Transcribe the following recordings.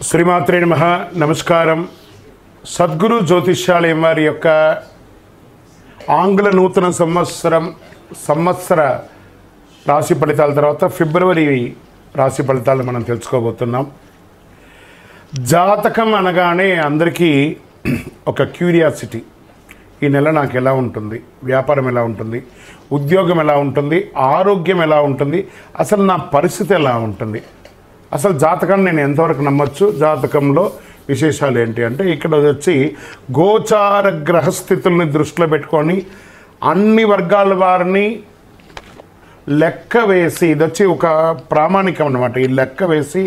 శ్రీమాత్రే నమః. నమస్కారం. సద్గురు జ్యోతిష్యాలయం వారి యొక్క ఆంగ్ల నూతన సంవత్సర రాశి ఫలితాల తర్వాత ఫిబ్రవరి రాశి ఫలితాలను మనం తెలుసుకోబోతున్నాం. జాతకం అనగానే అందరికీ ఒక క్యూరియాసిటీ, ఈ నెల నాకు ఎలా ఉంటుంది, వ్యాపారం ఎలా ఉంటుంది, ఉద్యోగం ఎలా ఉంటుంది, ఆరోగ్యం ఎలా ఉంటుంది, అసలు నా పరిస్థితి ఎలా ఉంటుంది, అసలు జాతకాన్ని నేను ఎంతవరకు నమ్మచ్చు, జాతకంలో విశేషాలు ఏంటి అంటే ఇక్కడ వచ్చి గోచార గ్రహస్థితుల్ని దృష్టిలో పెట్టుకొని అన్ని వర్గాల వారిని లెక్క వేసి, ఇది వచ్చి ఒక ప్రామాణికం అన్నమాట. ఈ లెక్క వేసి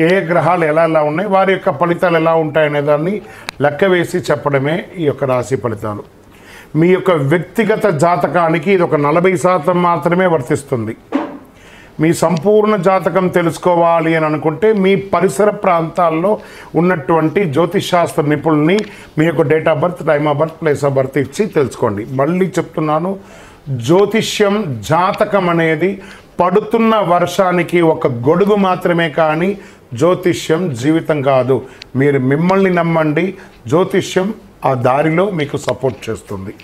ఏ గ్రహాలు ఎలా ఎలా ఉన్నాయి, వారి యొక్క ఫలితాలు ఎలా ఉంటాయనే దాన్ని లెక్క వేసి చెప్పడమే ఈ యొక్క రాశి ఫలితాలు. మీ యొక్క వ్యక్తిగత జాతకానికి ఇది ఒక 40% మాత్రమే వర్తిస్తుంది. మీ సంపూర్ణ జాతకం తెలుసుకోవాలి అని అనుకుంటే మీ పరిసర ప్రాంతాల్లో ఉన్నటువంటి జ్యోతిషాస్త్ర నిపుణుల్ని మీ యొక్క date of birth, time of birth, place of birth ఇచ్చి తెలుసుకోండి. మళ్ళీ చెప్తున్నాను, జ్యోతిష్యం, జాతకం అనేది పడుతున్న వర్షానికి ఒక గొడుగు మాత్రమే, కానీ జ్యోతిష్యం జీవితం కాదు. మీరు మిమ్మల్ని నమ్మండి, జ్యోతిష్యం ఆ దారిలో మీకు సపోర్ట్ చేస్తుంది.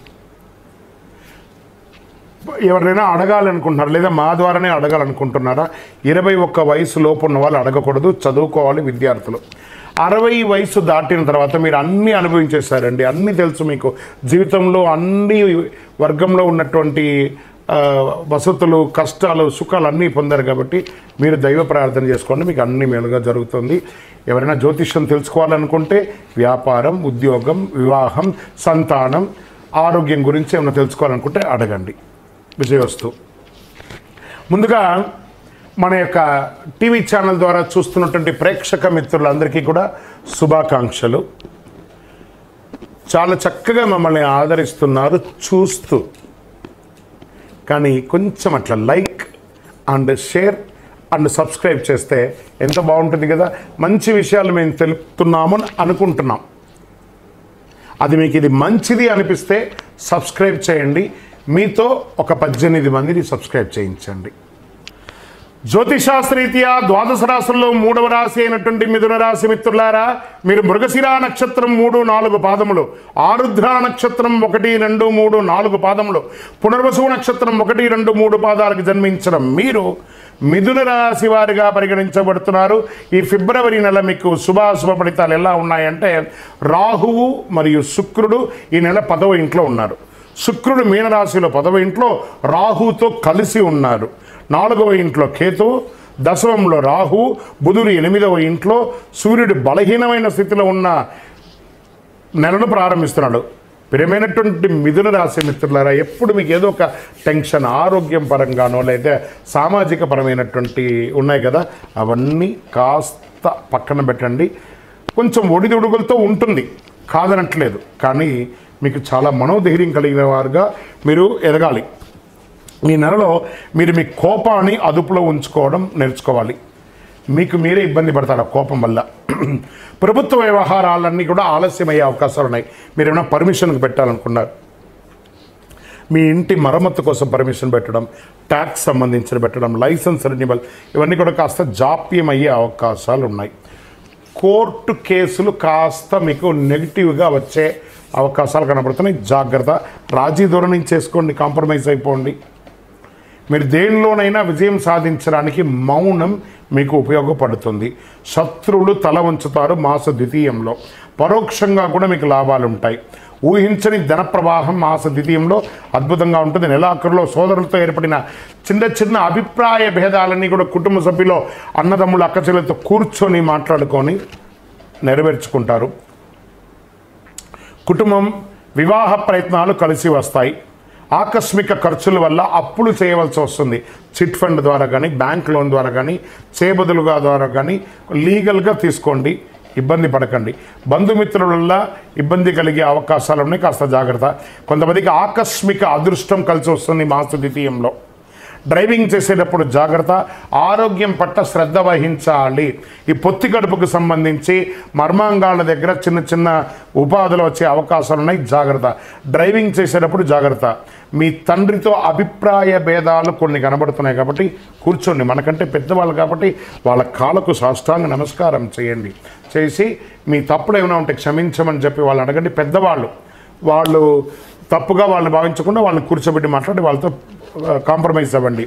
ఎవరైనా అడగాలనుకుంటున్నారు లేదా మా ద్వారానే అడగాలనుకుంటున్నారా? 21 వయసు లోపు ఉన్న వాళ్ళు అడగకూడదు, చదువుకోవాలి విద్యార్థులు. 60 వయసు దాటిన తర్వాత మీరు అన్నీ అనుభవించేశారండి, అన్నీ తెలుసు మీకు. జీవితంలో అన్ని వర్గంలో ఉన్నటువంటి వసతులు, కష్టాలు, సుఖాలు అన్నీ పొందారు కాబట్టి మీరు దైవ ప్రార్థన చేసుకోండి, మీకు అన్ని మేలుగా జరుగుతుంది. ఎవరైనా జ్యోతిష్యం తెలుసుకోవాలనుకుంటే వ్యాపారం, ఉద్యోగం, వివాహం, సంతానం, ఆరోగ్యం గురించి ఏమైనా తెలుసుకోవాలనుకుంటే అడగండి. విజయవస్తు. ముందుగా మన యొక్క టీవీ ఛానల్ ద్వారా చూస్తున్నటువంటి ప్రేక్షక మిత్రులందరికీ కూడా శుభాకాంక్షలు. చాలా చక్కగా మమ్మల్ని ఆదరిస్తున్నారు చూస్తూ, కానీ కొంచెం అట్లా like and share and subscribe చేస్తే ఎంత బాగుంటుంది కదా. మంచి విషయాలు మేము తెలుపుతున్నాము అనుకుంటున్నాం. అది మీకు ఇది మంచిది అనిపిస్తే సబ్స్క్రైబ్ చేయండి. మీతో ఒక 18 మందిని సబ్స్క్రైబ్ చేయించండి. జ్యోతిషాస్త్రరీత్యా ద్వాదశ రాశుల్లో 3వ రాశి అయినటువంటి మిథున రాశి మిత్రులారా, మీరు మృగశిరా నక్షత్రం 3, 4 పాదములు, ఆరుద్ర నక్షత్రం 1, 2, 3, 4 పాదములు, పునర్వసు నక్షత్రం 1, 2, 3 పాదాలకు జన్మించడం మీరు మిథున రాశి వారిగా పరిగణించబడుతున్నారు. ఈ ఫిబ్రవరి నెల మీకు శుభాశుభ ఫలితాలు ఎలా ఉన్నాయంటే, రాహువు మరియు శుక్రుడు ఈ నెల 10వ ఇంట్లో ఉన్నారు. శుక్రుడు మీనరాశిలో 10వ ఇంట్లో రాహుతో కలిసి ఉన్నారు. 4వ ఇంట్లో కేతువు, దశమంలో రాహు, బుధుడు 8వ ఇంట్లో, సూర్యుడు బలహీనమైన స్థితిలో ఉన్న నెలను ప్రారంభిస్తున్నాడు. ప్రియమైనటువంటి మిథున రాశి మిత్రులారా, ఎప్పుడు మీకు ఏదో ఒక టెన్షన్, ఆరోగ్యం పరంగానో లేదా సామాజిక పరమైనటువంటి ఉన్నాయి కదా, అవన్నీ కాస్త పక్కన పెట్టండి. కొంచెం ఒడిదుడుగులతో ఉంటుంది, కాదనట్లేదు, కానీ మీకు చాలా మనోధైర్యం కలిగిన వారుగా మీరు ఎదగాలి. ఈ నెలలో మీరు మీ కోపాన్ని అదుపులో ఉంచుకోవడం నేర్చుకోవాలి. మీకు మీరే ఇబ్బంది పడతారు ఆ కోపం వల్ల. ప్రభుత్వ వ్యవహారాలన్నీ కూడా ఆలస్యమయ్యే అవకాశాలు ఉన్నాయి. మీరు ఏమైనా పర్మిషన్కి పెట్టాలనుకున్నారు, మీ ఇంటి మరమ్మత్తు కోసం పర్మిషన్ పెట్టడం, ట్యాక్స్ సంబంధించిన పెట్టడం, లైసెన్స్ రెన్యువల్, ఇవన్నీ కూడా కాస్త జాప్యం అయ్యే అవకాశాలు ఉన్నాయి. కోర్టు కేసులు కాస్త మీకు నెగిటివ్గా వచ్చే అవకాశాలు కనబడుతున్నాయి. జాగ్రత్త. రాజీ ధోరణి చేసుకోండి, కాంప్రమైజ్ అయిపోండి. మీరు దేనిలోనైనా విజయం సాధించడానికి మౌనం మీకు ఉపయోగపడుతుంది. శత్రువులు తల వంచుతారు మాస ద్వితీయంలో. పరోక్షంగా కూడా మీకు లాభాలు ఉంటాయి. ఊహించని ధన ప్రవాహం మాస ద్వితీయంలో అద్భుతంగా ఉంటుంది. నెలాఖరులో సోదరులతో ఏర్పడిన చిన్న చిన్న అభిప్రాయ భేదాలన్నీ కూడా కుటుంబ సభ్యులు, అన్నదమ్ములు, అక్కచెల్లెలతో కూర్చొని మాట్లాడుకొని నెరవేర్చుకుంటారు. కుటుంబం, వివాహ ప్రయత్నాలు కలిసి వస్తాయి. ఆకస్మిక ఖర్చుల వల్ల అప్పులు చేయవలసి వస్తుంది. చిట్ ఫండ్ ద్వారా కానీ, బ్యాంక్ లోన్ ద్వారా కానీ, చేబదులుగా ద్వారా కానీ లీగల్గా తీసుకోండి, ఇబ్బంది పడకండి. బంధుమిత్రుల వల్ల ఇబ్బంది కలిగే అవకాశాలు ఉన్నాయి, కాస్త జాగ్రత్త. కొంతమందికి ఆకస్మిక అదృష్టం కలిసి వస్తుంది మాస ద్వితీయంలో. డ్రైవింగ్ చేసేటప్పుడు జాగ్రత్త, ఆరోగ్యం పట్ల శ్రద్ధ వహించాలి. ఈ పొత్తి కడుపుకు సంబంధించి మర్మాంగాల దగ్గర చిన్న చిన్న ఉపాధులు వచ్చే అవకాశాలు ఉన్నాయి, జాగ్రత్త. డ్రైవింగ్ చేసేటప్పుడు జాగ్రత్త. మీ తండ్రితో అభిప్రాయ భేదాలు కొన్ని కనబడుతున్నాయి కాబట్టి కూర్చోండి, మనకంటే పెద్దవాళ్ళు కాబట్టి వాళ్ళ కాళ్ళకు సాష్టాంగ నమస్కారం చేయండి. చేసి మీ తప్పులు ఏమైనా ఉంటే క్షమించమని చెప్పి వాళ్ళని అడగండి. పెద్దవాళ్ళు వాళ్ళు తప్పుగా వాళ్ళని భావించకుండా వాళ్ళని కూర్చోబెట్టి మాట్లాడి వాళ్ళతో కాంప్రమైజ్ అవ్వండి.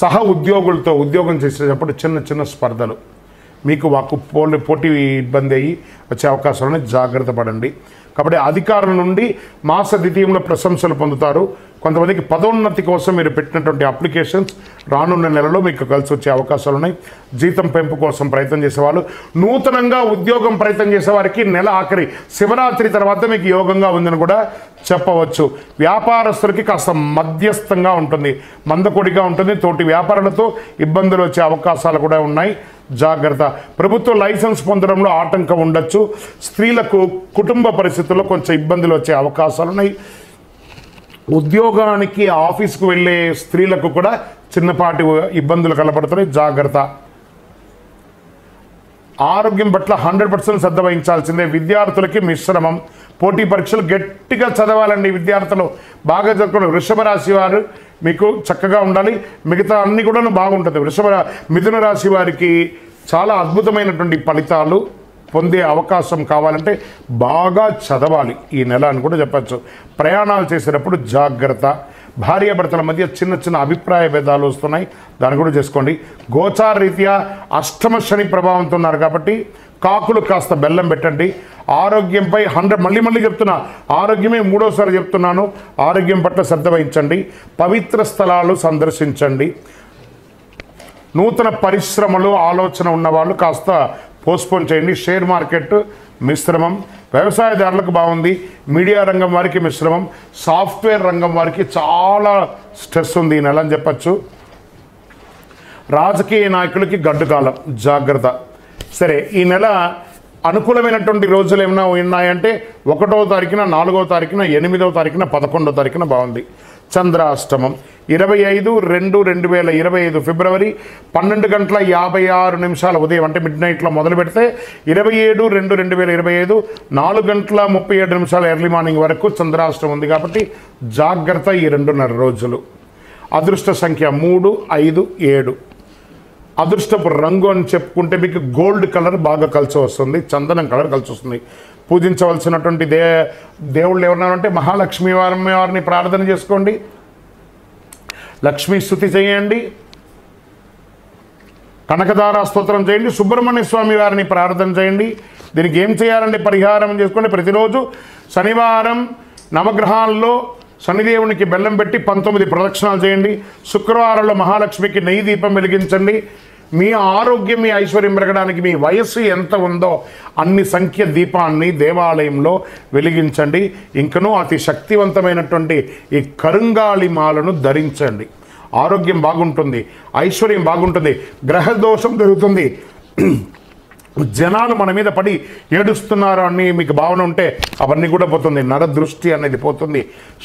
సహ ఉద్యోగులతో ఉద్యోగం చేసేటప్పుడు చిన్న చిన్న స్పర్ధలు మీకు పోటీ ఇబ్బంది అయ్యి వచ్చే అవకాశాలను జాగ్రత్త పడండి. కాబట్టి అధికారుల నుండి మాస ద్వితీయంలో ప్రశంసలు పొందుతారు. కొంతమందికి పదోన్నతి కోసం మీరు పెట్టినటువంటి అప్లికేషన్స్ రానున్న నెలలో మీకు కలిసి వచ్చే అవకాశాలు ఉన్నాయి. జీతం పెంపు కోసం ప్రయత్నం చేసేవాళ్ళు, నూతనంగా ఉద్యోగం ప్రయత్నం చేసేవారికి నెల ఆఖరి శివరాత్రి తర్వాత మీకు యోగంగా ఉందని కూడా చెప్పవచ్చు. వ్యాపారస్తులకి కాస్త మధ్యస్థంగా ఉంటుంది, మందకొడిగా ఉంటుంది. తోటి వ్యాపారులతో ఇబ్బందులు వచ్చే అవకాశాలు కూడా ఉన్నాయి, జాగ్రత్త. ప్రభుత్వ లైసెన్స్ పొందడంలో ఆటంకం ఉండొచ్చు. స్త్రీలకు కుటుంబ పరిస్థితుల్లో కొంచెం ఇబ్బందులు వచ్చే అవకాశాలు ఉన్నాయి. ఉద్యోగానికి ఆఫీస్కు వెళ్ళే స్త్రీలకు కూడా చిన్నపాటి ఇబ్బందులు కనబడుతున్నాయి, జాగ్రత్త. ఆరోగ్యం పట్ల 100% శ్రద్ధ వహించాల్సిందే. విద్యార్థులకి మిశ్రమం. పోటీ పరీక్షలు గట్టిగా చదవాలండి. విద్యార్థులు బాగా చదువుకుని వృషభ రాశి వారు మీకు చక్కగా ఉండాలి, మిగతా అన్ని కూడా బాగుంటుంది. మిథున రాశి వారికి చాలా అద్భుతమైనటువంటి ఫలితాలు పొందే అవకాశం కావాలంటే బాగా చదవాలి ఈ నెల అని కూడా చెప్పచ్చు. ప్రయాణాలు చేసేటప్పుడు జాగ్రత్త. భార్యాభర్తల మధ్య చిన్న చిన్న అభిప్రాయ భేదాలు వస్తున్నాయి, దాన్ని కూడా చేసుకోండి. గోచార రీత్యా అష్టమ శని ప్రభావంతో ఉన్నారు కాబట్టి కాకులు కాస్త బెల్లం పెట్టండి. ఆరోగ్యంపై మళ్ళీ చెప్తున్నా, ఆరోగ్యమే మూడోసారి చెప్తున్నాను, ఆరోగ్యం పట్ల శ్రద్ధ వహించండి. పవిత్ర స్థలాలు సందర్శించండి. నూతన పరిశ్రమలు ఆలోచన ఉన్నవాళ్ళు కాస్త పోస్ట్పోన్ చేయండి. షేర్ మార్కెట్ మిశ్రమం. వ్యవసాయదారులకు బాగుంది. మీడియా రంగం వారికి మిశ్రమం. సాఫ్ట్వేర్ రంగం వారికి చాలా స్ట్రెస్ ఉంది ఈ నెల అని చెప్పచ్చు. రాజకీయ నాయకులకి గడ్డు కాలం, జాగ్రత్త. సరే, ఈ నెల అనుకూలమైనటువంటి రోజులు ఏమైనా ఉన్నాయంటే 1వ తారీఖున, 4వ తారీఖున, 8వ తారీఖున, 11వ తారీఖున బాగుంది. చంద్రాష్టమం 25/2/2025 ఫిబ్రవరి 12:56 ఉదయం అంటే మిడ్ నైట్లో మొదలు పెడితే 27/2/2025 4:37 ఎర్లీ మార్నింగ్ వరకు చంద్రాష్టమం ఉంది కాబట్టి జాగ్రత్త ఈ 2.5 రోజులు. అదృష్ట సంఖ్య 3, 5, 7. అదృష్టపు రంగు అని చెప్పుకుంటే మీకు గోల్డ్ కలర్ బాగా కలిసి వస్తుంది, చందనం కలర్ కలిసి వస్తుంది. పూజించవలసినటువంటి దేవుళ్ళు ఎవరన్నారంటే మహాలక్ష్మి వారిని ప్రార్థన చేసుకోండి, లక్ష్మీ స్తుతి చేయండి, కనకదార స్తోత్రం చేయండి, సుబ్రహ్మణ్య స్వామి వారిని ప్రార్థన చేయండి. దీనికి ఏం చేయాలంటే పరిహారం చేసుకోండి. ప్రతిరోజు శనివారం నవగ్రహాల్లో శనిదేవునికి బెల్లం పెట్టి 19 ప్రదక్షిణాలు చేయండి. శుక్రవారంలో మహాలక్ష్మికి నెయ్యి దీపం వెలిగించండి. మీ ఆరోగ్యం, మీ ఐశ్వర్యం పెరగడానికి మీ వయస్సు ఎంత ఉందో అన్ని సంఖ్య దీపాన్ని దేవాలయంలో వెలిగించండి. ఇంకనూ అతి శక్తివంతమైనటువంటి ఈ కరుంగాళి మాలను ధరించండి. ఆరోగ్యం బాగుంటుంది, ఐశ్వర్యం బాగుంటుంది, గ్రహదోషం జరుగుతుంది. జనాలు మన మీద పడి ఏడుస్తున్నారు అని మీకు భావన ఉంటే అవన్నీ కూడా పోతుంది. నరదృష్టి అనేది పోతుంది.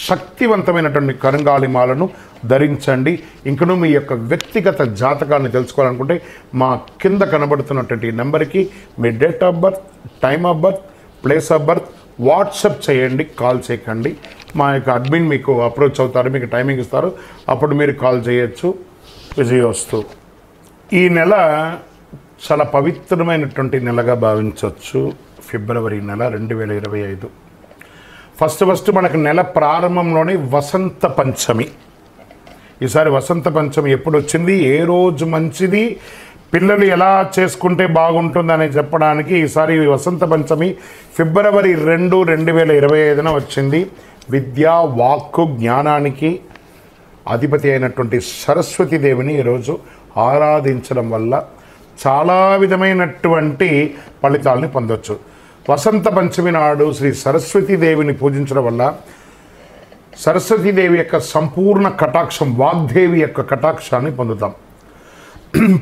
శక్తివంతమైనటువంటి కరుంగాళి మాలను ధరించండి. ఇంకనూ మీ యొక్క వ్యక్తిగత జాతకాన్ని తెలుసుకోవాలనుకుంటే మా కింద కనబడుతున్నటువంటి నెంబర్కి మీ date of birth, time of birth, place of birth WhatsApp చేయండి, కాల్ చేయకండి. మా యొక్క అడ్మిన్ మీకు అప్రోచ్ అవుతారు, మీకు టైమింగ్ ఇస్తారు, అప్పుడు మీరు కాల్ చేయొచ్చు. విజయోస్తు. ఈ నెల చాలా పవిత్రమైనటువంటి నెలగా భావించవచ్చు. ఫిబ్రవరి నెల 2025. ఫస్ట్ మనకు నెల ప్రారంభంలోనే వసంత పంచమి. ఈసారి వసంత పంచమి ఎప్పుడు వచ్చింది, ఏ రోజు మంచిది, పిల్లలు ఎలా చేసుకుంటే బాగుంటుందని చెప్పడానికి ఈసారి వసంత పంచమి ఫిబ్రవరి 2, 2025 వచ్చింది. విద్యా, వాక్కు, జ్ఞానానికి అధిపతి అయినటువంటి సరస్వతీదేవిని ఈరోజు ఆరాధించడం వల్ల చాలా విధమైనటువంటి ఫలితాలని పొందొచ్చు. వసంత పంచమి నాడు శ్రీ సరస్వతీదేవిని పూజించడం వల్ల సరస్వతీదేవి యొక్క సంపూర్ణ కటాక్షం, వాగ్దేవి యొక్క కటాక్షాన్ని పొందుతాం.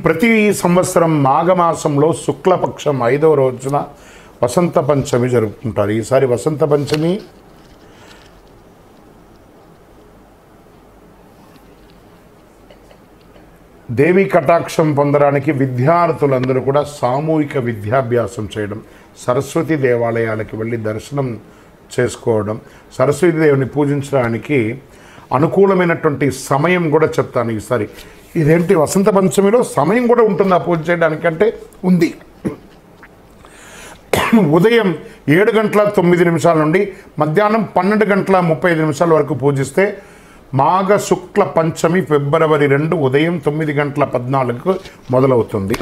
ప్రతి సంవత్సరం మాఘమాసంలో శుక్లపక్షం 5వ రోజున వసంత పంచమి జరుపుకుంటారు. ఈసారి వసంత పంచమి దేవి కటాక్షం పొందడానికి విద్యార్థులందరూ కూడా సామూహిక విద్యాభ్యాసం చేయడం, సరస్వతి దేవాలయాలకి వెళ్ళి దర్శనం చేసుకోవడం, సరస్వతి దేవుని పూజించడానికి అనుకూలమైనటువంటి సమయం కూడా చెప్తాను ఈసారి. ఇదేంటి వసంత పంచమిలో సమయం కూడా ఉంటుందా పూజ చేయడానికంటే? ఉంది. ఉదయం 7:09 నుండి మధ్యాహ్నం 12:35 వరకు పూజిస్తే మాఘ శుక్ల పంచమి ఫిబ్రవరి 2 ఉదయం 9:14 మొదలవుతుంది.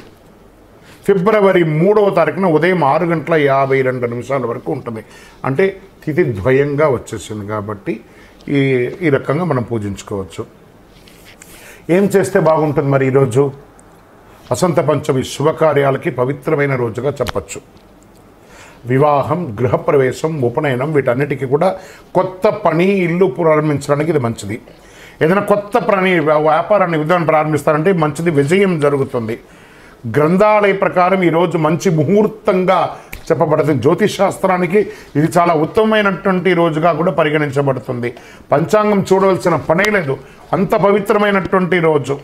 ఫిబ్రవరి 3వ తారీఖున ఉదయం 6:52 వరకు ఉంటుంది. అంటే తిథి ద్వయంగా వచ్చేసింది కాబట్టి ఈ రకంగా మనం పూజించుకోవచ్చు. ఏం చేస్తే బాగుంటుంది మరి ఈరోజు? వసంత పంచమి శుభకార్యాలకి పవిత్రమైన రోజుగా చెప్పచ్చు. వివాహం, గృహప్రవేశం, ఉపనయనం వీటన్నిటికీ కూడా కొత్త పని, ఇల్లు ప్రారంభించడానికి ఇది మంచిది. ఏదైనా కొత్త పని, వ్యాపారాన్ని, విధానం ప్రారంభిస్తారంటే మంచిది, విజయం జరుగుతుంది. గ్రంథాలయ ప్రకారం ఈరోజు మంచి ముహూర్తంగా చెప్పబడుతుంది. జ్యోతిష్ శాస్త్రానికి ఇది చాలా ఉత్తమమైనటువంటి రోజుగా కూడా పరిగణించబడుతుంది. పంచాంగం చూడవలసిన పనే లేదు, అంత పవిత్రమైనటువంటి రోజు.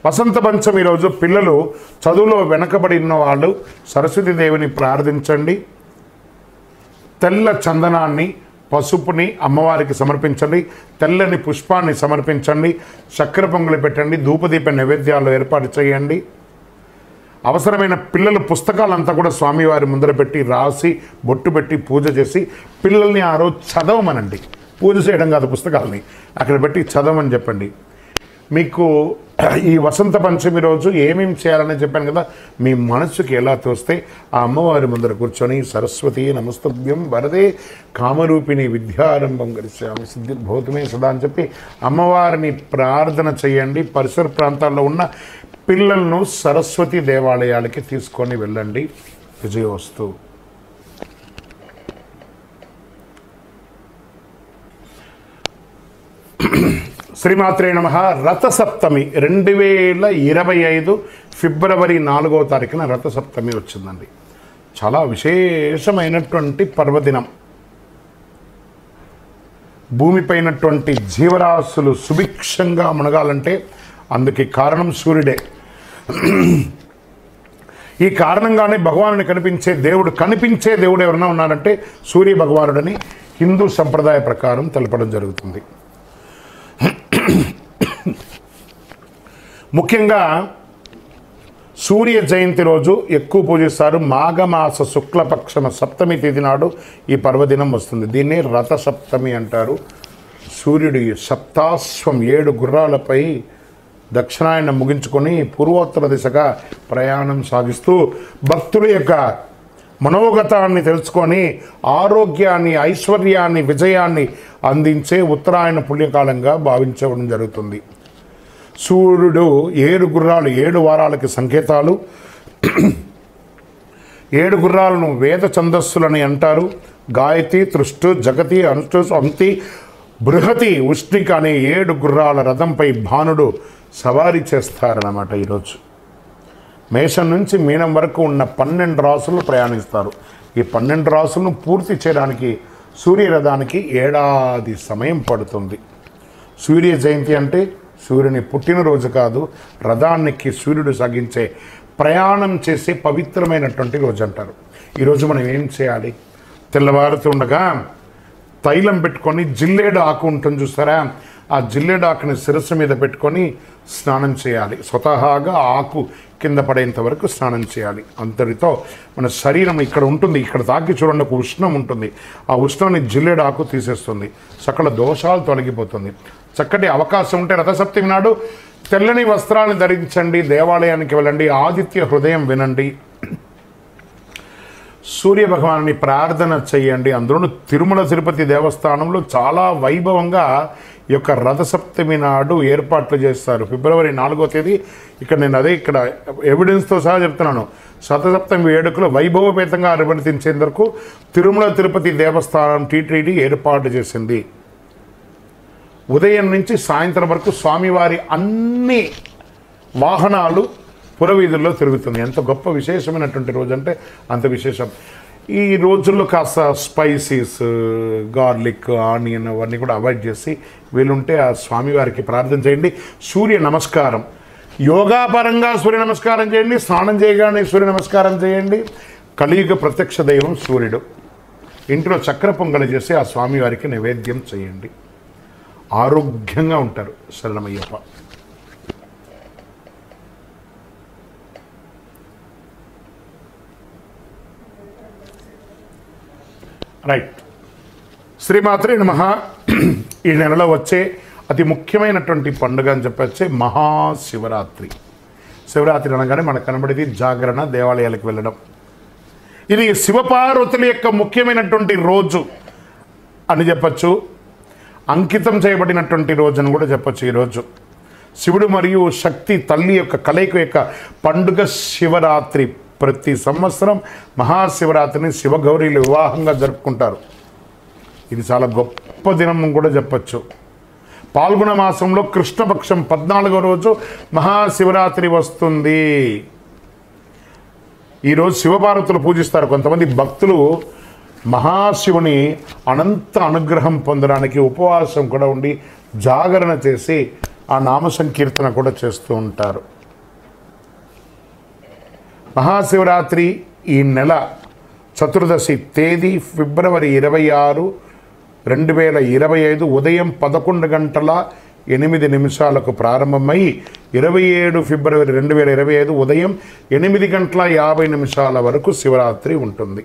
వసంత పంచమి రోజు పిల్లలు చదువులో వెనకబడి ఉన్న వాళ్ళు సరస్వతి దేవిని ప్రార్థించండి. తెల్ల చందనాన్ని, పసుపుని అమ్మవారికి సమర్పించండి. తెల్లని పుష్పాన్ని సమర్పించండి. చక్కెర పొంగులు పెట్టండి. ధూపదీప నైవేద్యాలు ఏర్పాటు చేయండి. అవసరమైన పిల్లల పుస్తకాలంతా కూడా స్వామివారి ముందర పెట్టి రాసి బొట్టు పెట్టి పూజ చేసి పిల్లల్ని ఆ రోజు చదవమనండి. పూజ చేయడం కాదు, పుస్తకాలని అక్కడ పెట్టి చదవమని చెప్పండి. మీకు ఈ వసంత పంచమి రోజు ఏమేమి చేయాలని చెప్పాను కదా, మీ మనసుకి ఎలా తోస్తే ఆ అమ్మవారి ముందర కూర్చొని సరస్వతి నమస్తభ్యం వరదే కామరూపిణి విద్యారంభం గరిష్యామి సిద్ధిర్భూతమే సదా అని చెప్పి అమ్మవారిని ప్రార్థన చేయండి. పరిసర ప్రాంతాల్లో ఉన్న పిల్లలను సరస్వతి దేవాలయాలకి తీసుకొని వెళ్ళండి. విజయోస్తు. శ్రీమాత్రే నమః. రథసప్తమి 2025 ఫిబ్రవరి 4వ తారీఖున రథసప్తమి వచ్చిందండి. చాలా విశేషమైనటువంటి పర్వదినం. భూమిపైనటువంటి జీవరాశులు సుభిక్షంగా మునగాలంటే అందుకు కారణం సూర్యుడే. ఈ కారణంగానే భగవానుని కనిపించే దేవుడు ఎవరైనా ఉన్నారంటే సూర్య భగవానుడని హిందూ సంప్రదాయ ప్రకారం తెలపడం జరుగుతుంది. ముఖ్యంగా సూర్య జయంతి రోజు ఎక్కువ పూజిస్తారు. మాఘమాస శుక్లపక్షమ సప్తమి తిథి నాడు ఈ పర్వదినం వస్తుంది. దీన్నే రథసప్తమి అంటారు. సూర్యుడి సప్తాశ్వం 7 గుర్రాలపై దక్షిణాయనం ముగించుకొని పూర్వోత్తర దిశగా ప్రయాణం సాగిస్తూ భక్తుల యొక్క మనోగతాన్ని తెలుసుకొని ఆరోగ్యాన్ని, ఐశ్వర్యాన్ని, విజయాన్ని అందించే ఉత్తరాయణ పుణ్యకాలంగా భావించడం జరుగుతుంది. సూర్యుడు 7 గుర్రాలు 7 వారాలకి సంకేతాలు. 7 గుర్రాలను వేద ఛందస్సులని అంటారు. గాయతి, తృష్టు, జగతి, అనుష్టు, అంతి, బృహతి, ఉష్ణిక అనే 7 గుర్రాల రథంపై భానుడు సవారీ చేస్తారన్నమాట. ఈరోజు మేషం నుంచి మీనం వరకు ఉన్న 12 రాసులు ప్రయాణిస్తారు. ఈ 12 రాసులను పూర్తి చేయడానికి సూర్యరథానికి ఏడాది సమయం పడుతుంది. సూర్య జయంతి అంటే సూర్యుని పుట్టినరోజు కాదు, రథానికి సూర్యుడు సాగించే ప్రయాణం చేసే పవిత్రమైనటువంటి రోజు అంటారు. ఈరోజు మనం ఏం చేయాలి? తెల్లవారుతుండగా తైలం పెట్టుకొని జిల్లేడు ఆకు ఉంటుంది చూస్తారా, ఆ జిల్లేడు ఆకుని శిరస్సు మీద పెట్టుకొని స్నానం చేయాలి. స్వతహాగా ఆకు కింద పడేంత వరకు స్నానం చేయాలి. అంతటితో మన శరీరం ఇక్కడ ఉంటుంది, ఇక్కడ తాకి చూడండి ఒక ఉష్ణం ఉంటుంది. ఆ ఉష్ణాన్ని జిల్లేడు ఆకు తీసేస్తుంది. సకల దోషాలు తొలగిపోతుంది. చక్కటి అవకాశం ఉంటే రథసప్తమి నాడు తెల్లని వస్త్రాలను ధరించండి. దేవాలయానికి వెళ్ళండి. ఆదిత్య హృదయం వినండి. సూర్య భగవాన్ని ప్రార్థన చేయండి. అందులోనూ తిరుమల తిరుపతి దేవస్థానంలో చాలా వైభవంగా ఈ యొక్క రథసప్తమి నాడు ఏర్పాట్లు చేస్తారు. ఫిబ్రవరి 4వ తేదీ ఇక్కడ నేను ఇక్కడ ఎవిడెన్స్తో సహా చెప్తున్నాను. రథసప్తమి వేడుకలు వైభవపేతంగా నిర్వర్తించేందుకు తిరుమల తిరుపతి దేవస్థానం టీటీడీ ఏర్పాటు చేసింది. ఉదయం నుంచి సాయంత్రం వరకు స్వామివారి అన్ని వాహనాలు పురవీధుల్లో తిరుగుతుంది. ఎంత గొప్ప విశేషమైనటువంటి రోజు అంటే అంత విశేషం. ఈ రోజుల్లో కాస్త స్పైసీస్, గార్లిక్, ఆనియన్ అవన్నీ కూడా అవాయిడ్ చేసి వీలుంటే ఆ స్వామివారికి ప్రార్థన చేయండి. సూర్య నమస్కారం యోగాపరంగా సూర్య నమస్కారం చేయండి, స్నానం చేయగానే సూర్య నమస్కారం చేయండి. కలియుగ ప్రత్యక్ష దైవం సూర్యుడు. ఇంట్లో చక్కెర పొంగలి చేసి ఆ స్వామివారికి నైవేద్యం చేయండి. ఆరోగ్యంగా ఉంటారు. శరణమయ్యప్ప. రైట్. శ్రీమాత్రే నమః. ఈ నెలలో వచ్చే అతి ముఖ్యమైనటువంటి పండుగ అని చెప్పొచ్చే మహాశివరాత్రి. శివరాత్రి అనగానే మనకు కనబడేది జాగరణ, దేవాలయాలకు వెళ్ళడం. ఇది శివపార్వతుల యొక్క ముఖ్యమైనటువంటి రోజు అని చెప్పచ్చు. అంకితం చేయబడినటువంటి రోజు అని కూడా చెప్పచ్చు. ఈరోజు శివుడు మరియు శక్తి తల్లి యొక్క కలయిక యొక్క పండుగ శివరాత్రి. ప్రతి సంవత్సరం మహాశివరాత్రిని శివగౌరీలు వివాహంగా జరుపుకుంటారు. ఇది చాలా గొప్ప దినం కూడా చెప్పచ్చు. పాల్గొన మాసంలో కృష్ణపక్షం 14వ రోజు మహాశివరాత్రి వస్తుంది. ఈరోజు శివపార్వతులు పూజిస్తారు. కొంతమంది భక్తులు మహాశివుని అనంత అనుగ్రహం పొందడానికి ఉపవాసం కూడా ఉండి జాగరణ చేసి ఆ నామ సంకీర్తన కూడా చేస్తూ ఉంటారు. మహాశివరాత్రి ఈ నెల చతుర్దశి తేదీ ఫిబ్రవరి 26, 2025 ఉదయం 11:08 ప్రారంభమై 27 ఫిబ్రవరి 2025 ఉదయం 8:50 వరకు శివరాత్రి ఉంటుంది.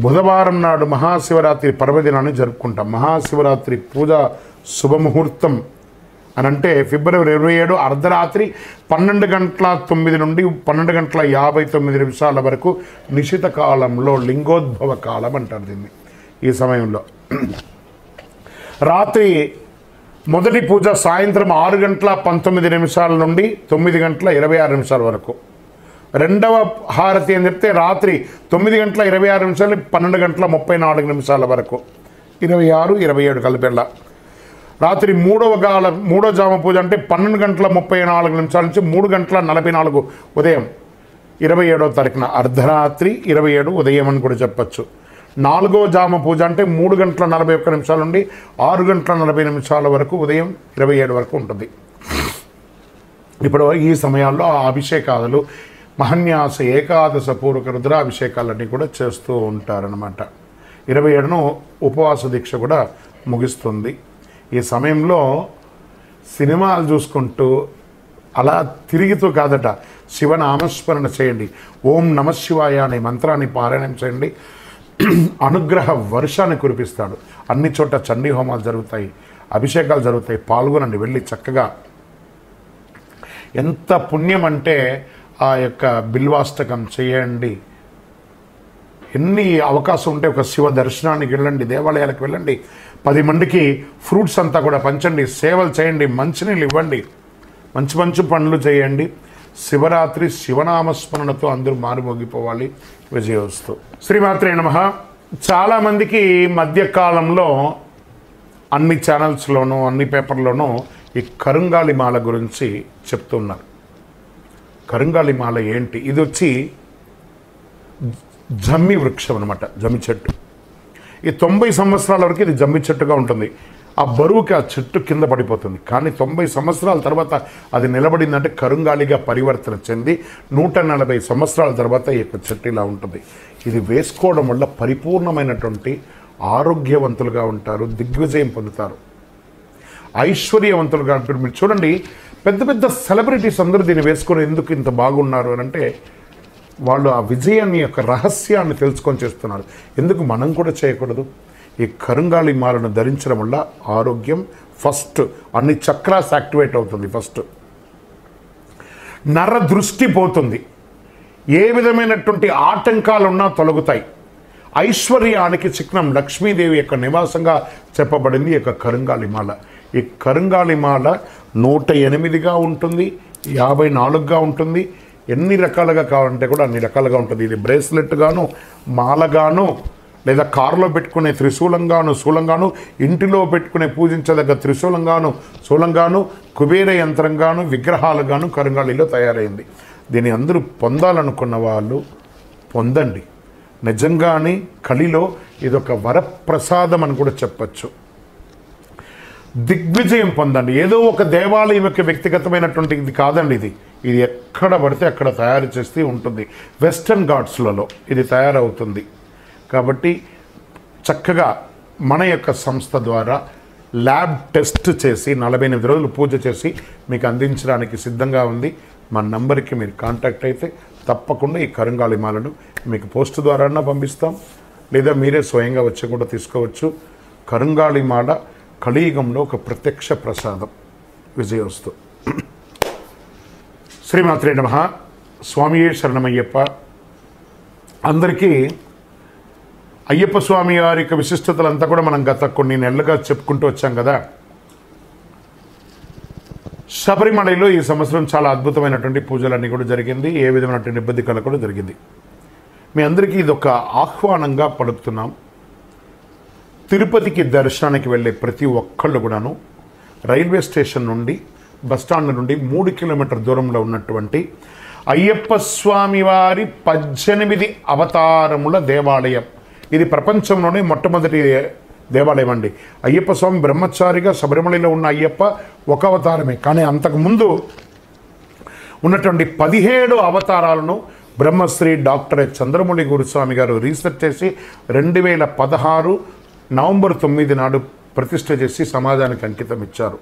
బుధవారం నాడు మహాశివరాత్రి పర్వదినాన్ని జరుపుకుంటాం. మహాశివరాత్రి పూజ శుభముహూర్తం అని అంటే ఫిబ్రవరి 27 అర్ధరాత్రి 12:09 నుండి 12:59 వరకు నిశిత కాలంలో లింగోద్భవ కాలం అంటారు దీన్ని. ఈ సమయంలో రాత్రి మొదటి పూజ సాయంత్రం 6:19 నుండి 9:26 వరకు. రెండవ హారతి అని చెప్తే రాత్రి 9:26 12:34 వరకు. 26, 27 కలిపెళ్ళ. రాత్రి మూడో జామ పూజ అంటే 12:34 నుంచి 3:44 ఉదయం 27వ తారీఖున అర్ధరాత్రి 27 ఉదయం అని కూడా చెప్పచ్చు. నాలుగో జామ పూజ అంటే 3:41 నుండి 6:40 వరకు ఉదయం 27 వరకు ఉంటుంది. ఇప్పుడు ఈ సమయాల్లో అభిషేకాలు, మహన్యాస ఏకాదశ పూర్వక రుద్రాభిషేకాలన్నీ కూడా చేస్తూ ఉంటారనమాట. 27ను ఉపవాస దీక్ష కూడా ముగిస్తుంది. ఈ సమయంలో సినిమాలు చూసుకుంటూ అలా తిరుగుతూ కాదట, శివనామస్మరణ చేయండి. ఓం నమశివాయ అనే మంత్రాన్ని పారాయణం చేయండి. అనుగ్రహ వర్షాన్ని కురిపిస్తాడు. అన్ని చోట్ల చండీ హోమాలు జరుగుతాయి, అభిషేకాలు జరుగుతాయి. పాల్గొనండి, వెళ్ళి చక్కగా. ఎంత పుణ్యం అంటే ఆ యొక్క బిల్వాష్టకం చేయండి. ఎన్ని అవకాశం ఉంటే ఒక శివ దర్శనానికి వెళ్ళండి, దేవాలయాలకు వెళ్ళండి. 10 మందికి ఫ్రూట్స్ అంతా కూడా పంచండి, సేవలు చేయండి, మంచినీళ్ళు ఇవ్వండి, మంచి మంచి పనులు చేయండి. శివరాత్రి శివనామస్మరణతో అందరూ మారుమోగిపోవాలి. విజయోస్తు. శ్రీమాత్రే నమః. చాలామందికి మధ్యకాలంలో అన్ని ఛానల్స్లోనూ అన్ని పేపర్లోనూ ఈ కరుంగాళిమాల గురించి చెప్తున్నారు. కరుంగాళిమాల ఏంటి? ఇది వచ్చి జమ్మి వృక్షం అనమాట, జమ్మి చెట్టు. ఈ 90 సంవత్సరాల వరకు ఇది జమ్మి చెట్టుగా ఉంటుంది. ఆ బరువుకి ఆ చెట్టు కింద పడిపోతుంది. కానీ 90 సంవత్సరాల తర్వాత అది నిలబడిందంటే కరుంగాలిగా పరివర్తన చెంది 140 సంవత్సరాల తర్వాత ఈ యొక్క చెట్టు ఇలా ఉంటుంది. ఇది వేసుకోవడం వల్ల పరిపూర్ణమైనటువంటి ఆరోగ్యవంతులుగా ఉంటారు, దిగ్విజయం పొందుతారు, ఐశ్వర్యవంతులుగా ఉంటారు. మీరు చూడండి, పెద్ద పెద్ద సెలబ్రిటీస్ అందరూ దీన్ని వేసుకొని ఎందుకు ఇంత బాగున్నారు అని అంటే వాళ్ళు ఆ విజయాన్ని యొక్క రహస్యాన్ని తెలుసుకొని చేస్తున్నారు. ఎందుకు మనం కూడా చేయకూడదు? ఈ కరుంగాళి మాలను ధరించడం వల్ల ఆరోగ్యం ఫస్ట్, అన్ని చక్రాస్ యాక్టివేట్ అవుతుంది. ఫస్ట్ నర దృష్టి పోతుంది, ఏ విధమైనటువంటి ఆటంకాలు ఉన్నా తొలగుతాయి. ఐశ్వర్యానికి చిహ్నం లక్ష్మీదేవి యొక్క నివాసంగా చెప్పబడింది ఈ యొక్క కరుంగాళిమాల. ఈ కరుంగాళిమాల 108గా ఉంటుంది, 54గా ఉంటుంది. ఎన్ని రకాలుగా కావాలంటే కూడా అన్ని రకాలుగా ఉంటుంది. ఇది బ్రేస్లెట్ గాను, మాలగాను, లేదా కారులో పెట్టుకునే త్రిశూలంగాను, శూలంగాను, ఇంటిలో పెట్టుకునే పూజించదగ్గ త్రిశూలంగాను, శూలంగాను, కుబేర యంత్రంగాను, విగ్రహాలుగాను కరుంగాళిలో తయారైంది. దీన్ని అందరూ పొందాలనుకున్న వాళ్ళు పొందండి. నిజంగానే కలిలో ఇదొక వరప్రసాదం అని కూడా చెప్పచ్చు. దిగ్విజయం పొందండి. ఏదో ఒక దేవాలయం యొక్క వ్యక్తిగతమైనటువంటి ఇది కాదండి, ఇది ఎక్కడ పడితే అక్కడ తయారు చేస్తూ ఉంటుంది. వెస్టర్న్ ఘాట్స్లలో ఇది తయారవుతుంది. కాబట్టి చక్కగా మన యొక్క సంస్థ ద్వారా ల్యాబ్ టెస్ట్ చేసి 48 రోజులు పూజ చేసి మీకు అందించడానికి సిద్ధంగా ఉంది. మా నంబర్కి మీరు కాంటాక్ట్ అయితే తప్పకుండా ఈ కరుంగాళి మాలను మీకు పోస్ట్ ద్వారా పంపిస్తాం, లేదా మీరే స్వయంగా వచ్చి కూడా తీసుకోవచ్చు. కరుంగాళి మాల కలియుగంలో ఒక ప్రత్యక్ష ప్రసాదం. విజయోస్తు. శ్రీమాత్రే నమః. స్వామియే శరణమయ్యప్ప. అందరికీ అయ్యప్ప స్వామి వారి యొక్క విశిష్టతలంతా కూడా మనం గత కొన్ని నెలలుగా చెప్పుకుంటూ వచ్చాం కదా. శబరిమలలో ఈ సంవత్సరం చాలా అద్భుతమైనటువంటి పూజలన్నీ కూడా జరిగింది. ఏ విధమైనటువంటి ఇబ్బంది కూడా జరిగింది. మీ అందరికీ ఇది ఒక ఆహ్వానంగా పలుకుతున్నాం. తిరుపతికి దర్శనానికి వెళ్ళే ప్రతి ఒక్కళ్ళు కూడాను రైల్వే స్టేషన్ నుండి బస్టాండ్ నుండి 3 కిలోమీటర్ దూరంలో ఉన్నటువంటి అయ్యప్ప స్వామి వారి 18 అవతారముల దేవాలయం. ఇది ప్రపంచంలోనే మొట్టమొదటి దేవాలయం అండి. అయ్యప్ప స్వామి బ్రహ్మచారిగా శబరిమలలో ఉన్న అయ్యప్ప ఒక అవతారమే, కానీ అంతకుముందు ఉన్నటువంటి 17 అవతారాలను బ్రహ్మశ్రీ డాక్టర్ చంద్రమౌళి గురుస్వామి గారు రీసెర్చ్ చేసి 2016 నవంబర్ 9 నాడు ప్రతిష్ఠ చేసి సమాజానికి అంకితం ఇచ్చారు.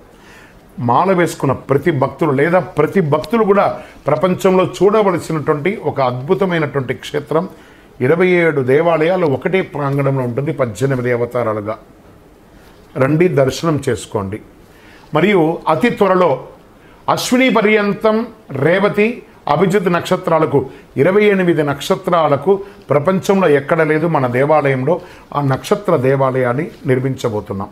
మాల వేసుకున్న ప్రతి భక్తులు లేదా ప్రతి భక్తులు కూడా ప్రపంచంలో చూడవలసినటువంటి ఒక అద్భుతమైనటువంటి క్షేత్రం. 27 దేవాలయాలు ఒకటే ప్రాంగణంలో ఉంటుంది, 18 అవతారాలుగా. రండి, దర్శనం చేసుకోండి. మరియు అతి త్వరలో అశ్విని పర్యంతం రేవతి అభిజిత్ నక్షత్రాలకు 28 నక్షత్రాలకు ప్రపంచంలో ఎక్కడ లేదు మన దేవాలయంలో ఆ నక్షత్ర దేవాలయాన్ని నిర్మించబోతున్నాం.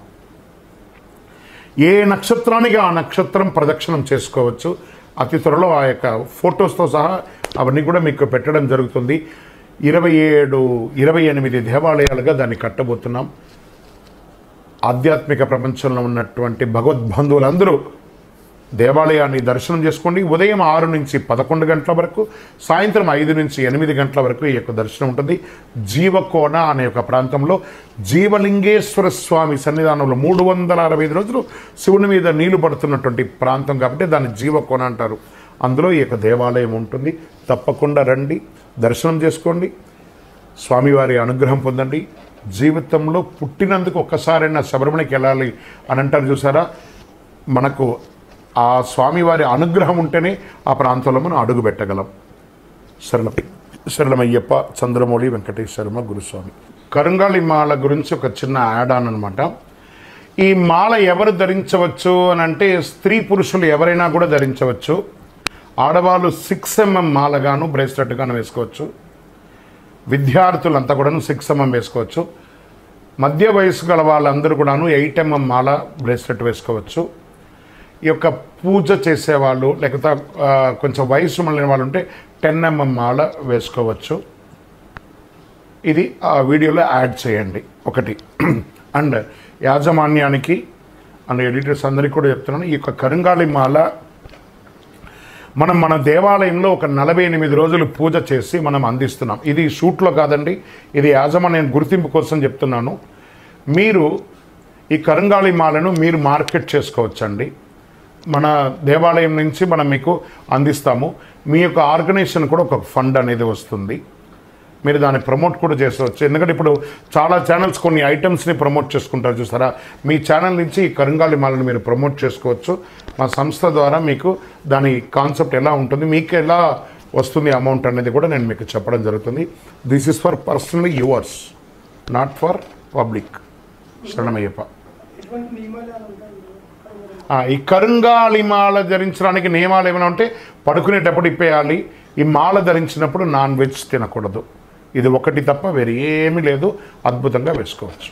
ఏ నక్షత్రానికి ఆ నక్షత్రం ప్రదక్షిణం చేసుకోవచ్చు. అతి త్వరలో ఆ యొక్క ఫొటోస్తో సహా అవన్నీ కూడా మీకు పెట్టడం జరుగుతుంది. 28 దేవాలయాలుగా దాన్ని కట్టబోతున్నాం. ఆధ్యాత్మిక ప్రపంచంలో ఉన్నటువంటి భగవద్బంధువులందరూ దేవాలయాన్ని దర్శనం చేసుకోండి. ఉదయం 6 నుంచి 11 గంటల వరకు, సాయంత్రం 5 నుంచి 8 గంటల వరకు ఈ యొక్క దర్శనం ఉంటుంది. జీవకోన అనే ఒక ప్రాంతంలో జీవలింగేశ్వర స్వామి సన్నిధానంలో 365 రోజులు శివుని మీద నీళ్లు పడుతున్నటువంటి ప్రాంతం కాబట్టి దాన్ని జీవకోన అంటారు. అందులో ఈ యొక్క దేవాలయం ఉంటుంది. తప్పకుండా రండి, దర్శనం చేసుకోండి, స్వామివారి అనుగ్రహం పొందండి. జీవితంలో పుట్టినందుకు ఒక్కసారైనా శబరిమలకి వెళ్ళాలి అని అంటారు చూసారా. మనకు ఆ స్వామివారి అనుగ్రహం ఉంటేనే ఆ ప్రాంతంలో మనం అడుగు పెట్టగలం. శరణమయ్యప్ప. చంద్రమౌళి వెంకటేశ్వరమ గురుస్వామి. కరుంగాళి మాల గురించి ఒక చిన్న యాడ్ ఆన్ అనమాట. ఈ మాల ఎవరు ధరించవచ్చు అని అంటే స్త్రీ పురుషులు ఎవరైనా కూడా ధరించవచ్చు. ఆడవాళ్ళు 6 mm మాలగాను బ్రేస్లెట్గాను వేసుకోవచ్చు. విద్యార్థులంతా కూడాను 6 mm వేసుకోవచ్చు. మధ్య వయసు గల వాళ్ళందరూ కూడాను 8 mm మాల బ్రేస్లెట్ వేసుకోవచ్చు. ఈ యొక్క పూజ చేసేవాళ్ళు లేకపోతే కొంచెం వయసు మళ్ళిన వాళ్ళు ఉంటే 10 mm మాల వేసుకోవచ్చు. ఇది ఆ వీడియోలో యాడ్ చేయండి ఒకటి. అండ్ యాజమాన్యానికి అండ్ ఎడిటర్స్ అందరికీ కూడా చెప్తున్నాను, ఈ యొక్క కరుంగాళి మాల మన దేవాలయంలో ఒక 48 రోజులు పూజ చేసి మనం అందిస్తున్నాం. ఇది షూట్లో కాదండి, ఇది యాజమాన్యం గుర్తింపు కోసం చెప్తున్నాను. మీరు ఈ కరుంగాళి మాలను మీరు మార్కెట్ చేసుకోవచ్చండి. మన దేవాలయం నుంచి మనం మీకు అందిస్తాము. మీ యొక్క ఆర్గనైజేషన్ కూడా ఒక ఫండ్ అనేది వస్తుంది. మీరు దాన్ని ప్రమోట్ కూడా చేసుకోవచ్చు. ఎందుకంటే ఇప్పుడు చాలా ఛానల్స్ కొన్ని ఐటమ్స్ని ప్రమోట్ చేసుకుంటారు చూసారా. మీ ఛానల్ నుంచి ఈ కరుంగాళి మాలను మీరు ప్రమోట్ చేసుకోవచ్చు. మా సంస్థ ద్వారా మీకు దాని కాన్సెప్ట్ ఎలా ఉంటుంది, మీకు ఎలా వస్తుంది అమౌంట్ అనేది కూడా నేను మీకు చెప్పడం జరుగుతుంది. This is for personally yours, not for public. శరణమయ్యప్ప. ఈ కరుంగాళి మాల ధరించడానికి నియమాలు ఏమైనా ఉంటే పడుకునేటప్పుడు ఇప్పేయాలి. ఈ మాల ధరించినప్పుడు నాన్ వెజ్ తినకూడదు. ఇది ఒకటి తప్ప వేరే ఏమీ లేదు. అద్భుతంగా వేసుకోవచ్చు.